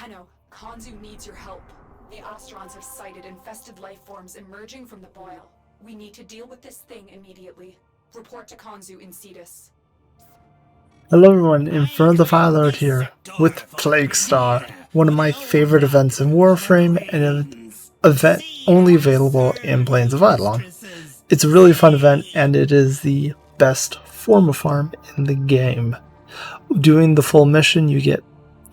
Tenno, Kanzu needs your help. The Astrons have sighted infested life forms emerging from the boil. We need to deal with this thing immediately. Report to Kanzu in Cetus. Hello everyone, in front of the Fire Lord here, with Plague Star, one of my favorite events in Warframe, and an event only available in Plains of Eidolon. It's a really fun event, and it is the best Forma farm in the game. Doing the full mission, you get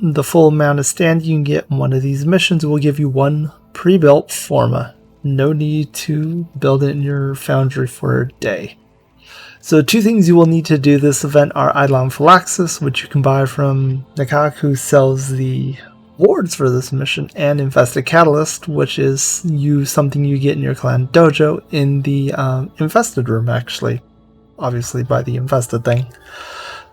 the full amount of stand you can get in one of these missions will give you one pre-built Forma. No need to build it in your foundry for a day. So two things you will need to do this event are Eidolon Phylaxis, which you can buy from Nakak, who sells the wards for this mission, and Infested Catalyst, which is something you get in your clan dojo in the infested room, actually. Obviously by the infested thing.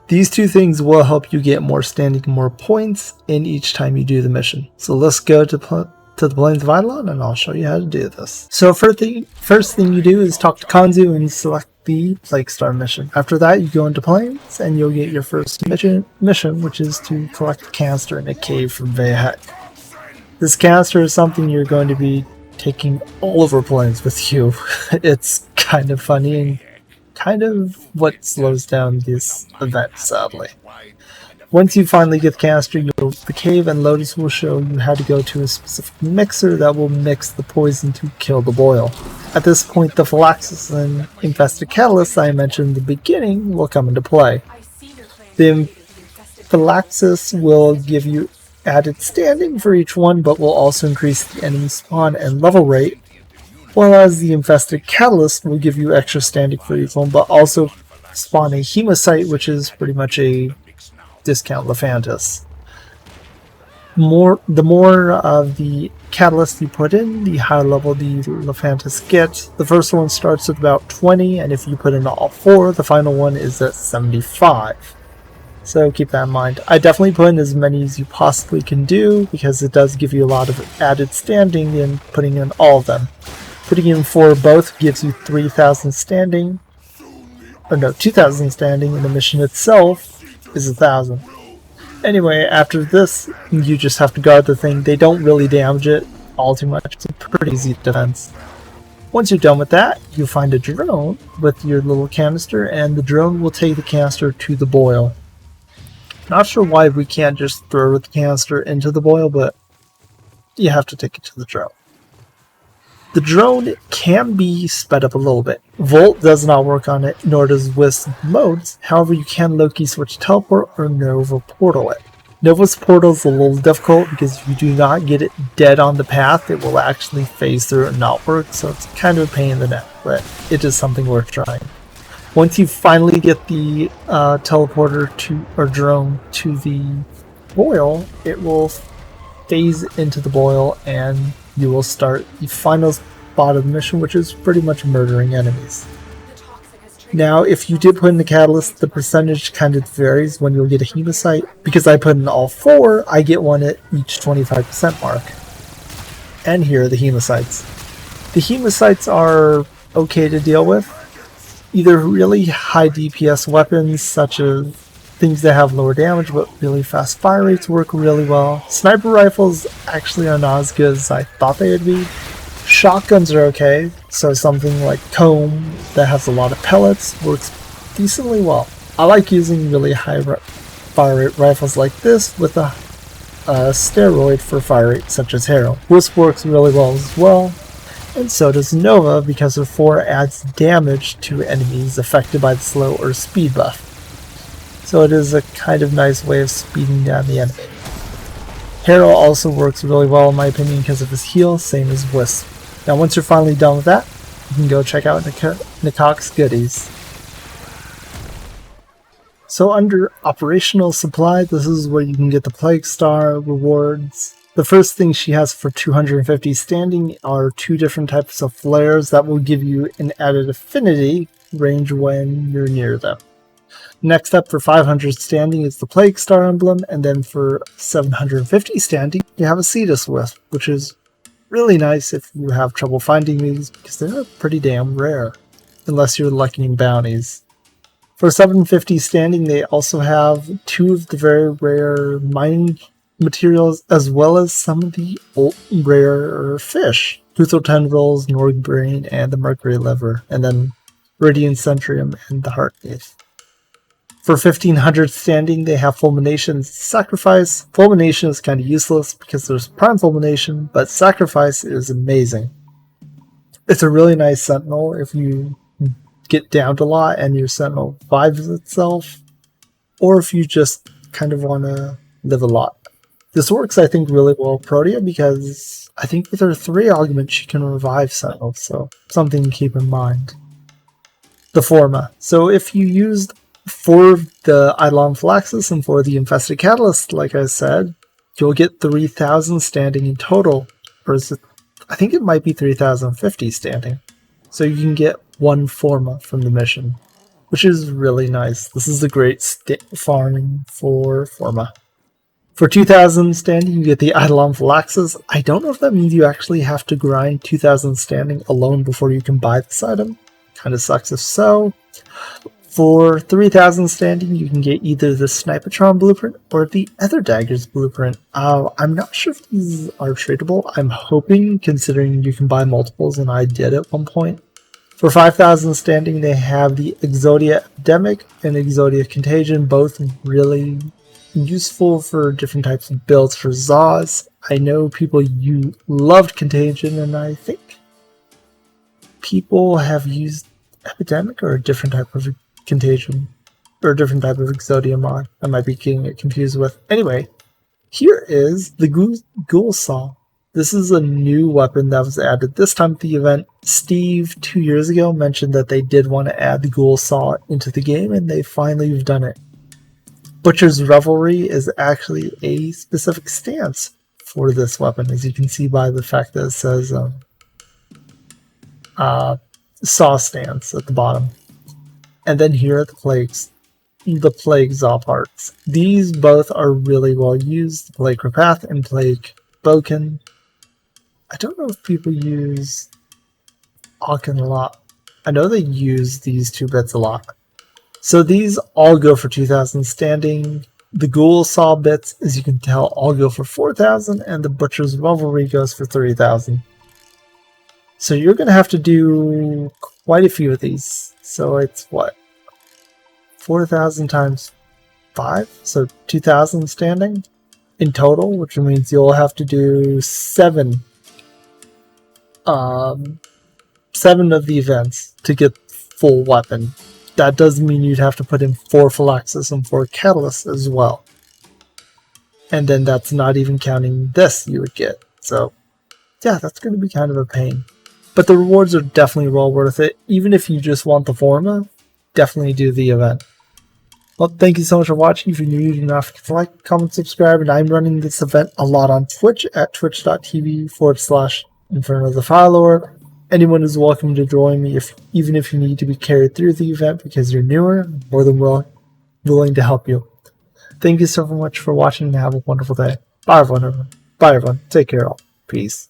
These two things will help you get more standing and more points in each time you do the mission. So let's go to the Plains of Eidolon, and I'll show you how to do this. So first thing you do is talk to Kanzu and select the Plague Star mission. After that, you go into Plains, and you'll get your first mission, which is to collect a canister in a cave from Vehek. This canister is something you're going to be taking all over Plains with you. It's kind of funny and kind of what slows down this event, sadly. Once you finally get the canister, you go to the cave, and Lotus will show you how to go to a specific mixer that will mix the poison to kill the boil. At this point, the Phylaxis and Infested Catalyst I mentioned in the beginning will come into play. The Phylaxis will give you added standing for each one, but will also increase the enemy spawn and level rate, whereas the Infested Catalyst will give you extra standing for each one, but also spawn a Hemocyte, which is pretty much a discount Lephantis. The more of the catalyst you put in, the higher level the Lephantis gets. The first one starts at about 20, and if you put in all 4, the final one is at 75. So keep that in mind. I definitely put in as many as you possibly can do, because it does give you a lot of added standing in putting in all of them. Putting in 4 both gives you 3,000 standing, or no, 2,000 standing, and the mission itself is 1,000. Anyway, after this, you just have to guard the thing. They don't really damage it all too much. It's a pretty easy defense. Once you're done with that, you find a drone with your little canister, and the drone will take the canister to the boil. Not sure why we can't just throw the canister into the boil, but you have to take it to the drone. The drone can be sped up a little bit. Volt does not work on it, nor does Wisp modes. However, you can Loki switch teleport or Nova portal it. Nova's portal is a little difficult because if you do not get it dead on the path, it will actually phase through and not work, so it's kind of a pain in the neck, but it is something worth trying. Once you finally get the teleporter or drone to the boil, it will phase into the boil, and you will start the final spot of the mission, which is pretty much murdering enemies. Now, if you did put in the catalyst, the percentage kind of varies when you'll get a Hemocyte. Because I put in all 4, I get one at each 25% mark. And here are the Hemocytes. The Hemocytes are okay to deal with. Either really high DPS weapons, such as things that have lower damage but really fast fire rates, work really well. Sniper rifles actually are not as good as I thought they would be. Shotguns are okay, so something like Comb that has a lot of pellets works decently well. I like using really high fire rate rifles like this with a steroid for fire rate such as Harrow. Wisp works really well as well, and so does Nova because her 4 adds damage to enemies affected by the slow or speed buff. So it is a kind of nice way of speeding down the enemy. Harrow also works really well in my opinion because of his heal, same as Wisp. Now once you're finally done with that, you can go check out Nakak's goodies. So under Operational Supply, this is where you can get the Plague Star rewards. The first thing she has for 250 standing are 2 different types of flares that will give you an added affinity range when you're near them. Next up for 500 standing is the Plague Star emblem, and then for 750 standing you have a Cetus Wisp, which is really nice if you have trouble finding these because they're pretty damn rare, unless you're lucking bounties. For 750 standing they also have 2 of the very rare mining materials, as well as some of the old rare fish. Huthor tendrils, Norg brain, and the mercury liver, and then Radiant centrium and the heart leaf. For 1500 standing, they have Fulmination's Sacrifice. Fulmination is kind of useless because there's Prime Fulmination, but Sacrifice is amazing. It's a really nice Sentinel if you get downed a lot and your Sentinel revives itself, or if you just kind of want to live a lot. This works, I think, really well with Protea because I think with her 3 augments she can revive Sentinels, so something to keep in mind. The Forma. So if you used for the Eidolon Phylaxis and for the Infested Catalyst, like I said, you'll get 3,000 standing in total. Or is it, I think it might be 3,050 standing. So you can get 1 Forma from the mission, which is really nice. This is a great farming for Forma. For 2,000 standing, you get the Eidolon Phylaxis. I don't know if that means you actually have to grind 2,000 standing alone before you can buy this item. Kind of sucks if so. For 3,000 standing, you can get either the Snipetron blueprint or the Ether Daggers blueprint. I'm not sure if these are tradable. I'm hoping, considering you can buy multiples, and I did at one point. For 5,000 standing, they have the Exodia Epidemic and Exodia Contagion, both really useful for different types of builds for Zaws. I know people loved Contagion, and I think people have used Epidemic or a different type of Contagion, or a different type of Exodia mod. I might be getting it confused with. Anyway, here is the Ghoul Saw. This is a new weapon that was added this time at the event. Steve, 2 years ago, mentioned that they did want to add the Ghoul Saw into the game, and they finally have done it. Butcher's Revelry is actually a specific stance for this weapon, as you can see by the fact that it says Saw stance at the bottom. And then here are the Plague Zaw parts. These both are really well used, Plague Rapath and Plague Boken. I don't know if people use Aachen a lot. I know they use these 2 bits a lot. So these all go for 2,000 standing. The Ghoul Saw bits, as you can tell, all go for 4,000, and the Butcher's Revelry goes for 3,000. So you're going to have to do quite a few of these. So it's what? 4,000 times 5? So 2,000 standing in total, which means you'll have to do 7 of the events to get full weapon. That does mean you'd have to put in 4 Phylaxis and 4 Catalysts as well. And then that's not even counting this you would get. So yeah, that's going to be kind of a pain. But the rewards are definitely well worth it. Even if you just want the Forma, definitely do the event. Well, thank you so much for watching. If you're new, do not forget to like, comment, subscribe, and I'm running this event a lot on Twitch at twitch.tv/Inferno the Follower. Anyone is welcome to join me, even if you need to be carried through the event because you're newer, I'm more than willing to help you. Thank you so much for watching and have a wonderful day. Bye everyone. Bye everyone. Take care all. Peace.